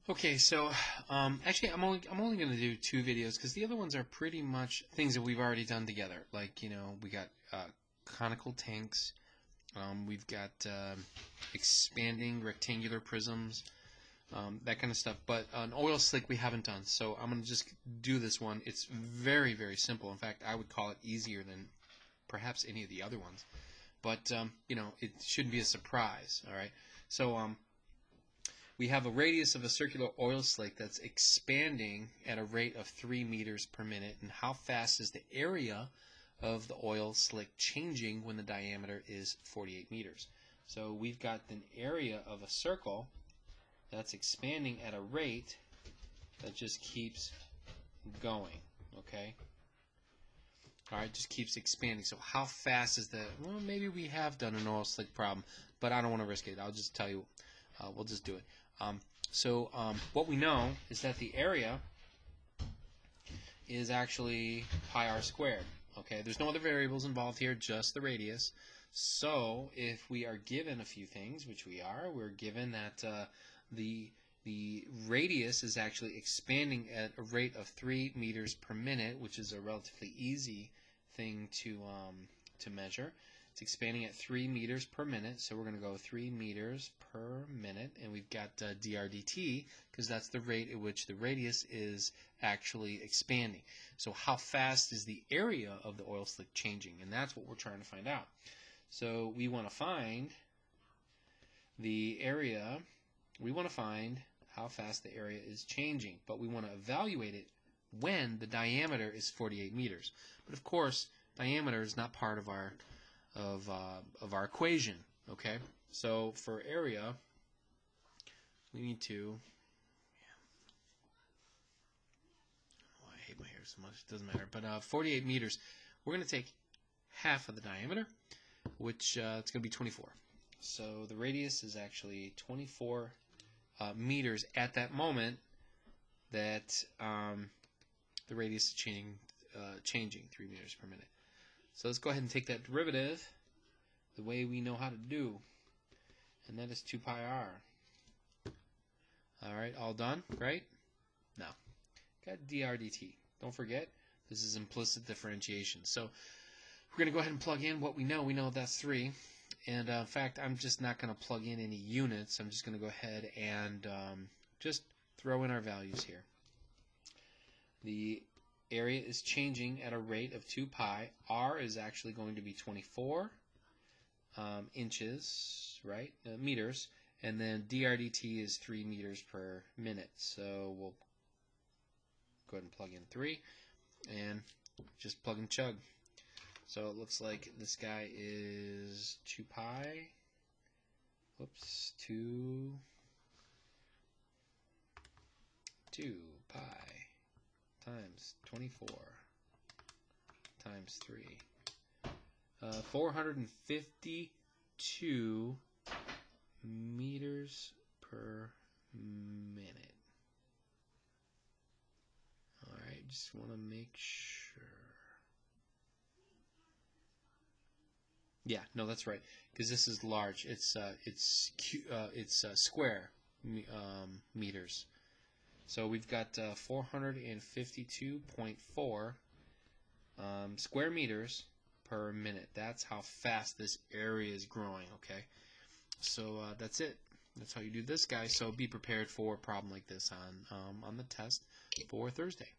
Okay, so actually, I'm only going to do two videos because the other ones are pretty much things that we've already done together. Like we got conical tanks, we've got expanding rectangular prisms, that kind of stuff. But an oil slick we haven't done, so I'm going to just do this one. It's very very simple. In fact, I would call it easier than perhaps any of the other ones. But it shouldn't be a surprise. All right, so we have a radius of a circular oil slick that's expanding at a rate of 3 meters per minute. And how fast is the area of the oil slick changing when the diameter is 48 meters? So we've got an area of a circle that's expanding at a rate that just keeps going, okay? All right, just keeps expanding. So how fast is the, well, maybe we have done an oil slick problem, but I don't want to risk it. I'll just tell you, we'll just do it. What we know is that the area is actually pi r squared. Okay, there's no other variables involved here, just the radius. So if we are given a few things, which we are, we're given that the radius is actually expanding at a rate of 3 meters per minute, which is a relatively easy thing to measure. It's expanding at 3 meters per minute, so we're going to go 3 meters per minute, and we've got dr dt, because that's the rate at which the radius is actually expanding. So how fast is the area of the oil slick changing? And that's what we're trying to find out. So we want to find the area, we want to find how fast the area is changing, but we want to evaluate it when the diameter is 48 meters. But of course, diameter is not part of our equation, okay? So for area, we need to, oh, I hate my hair so much, it doesn't matter, but 48 meters, we're going to take half of the diameter, which it's going to be 24. So the radius is actually 24 meters at that moment that the radius is changing 3 meters per minute. So let's go ahead and take that derivative the way we know how to do, and that is 2 pi r. All right, all done, right? No. Got dr dt. Don't forget, this is implicit differentiation. So we're going to go ahead and plug in what we know. We know that's 3. And in fact, I'm just not going to plug in any units. I'm just going to go ahead and just throw in our values here. The area is changing at a rate of 2 pi. R is actually going to be 24 inches, right? Meters. And then dr dt is 3 meters per minute. So we'll go ahead and plug in 3 and just plug and chug. So it looks like this guy is 2 pi. Whoops, 2 pi times 24 times 3. 452 meters per minute. All right, just want to make sure. Yeah, no, that's right, because this is large. It's square meters. So we've got 452.4 square meters per minute. That's how fast this area is growing. Okay, so that's it. That's how you do this, guys. So be prepared for a problem like this on the test for Thursday.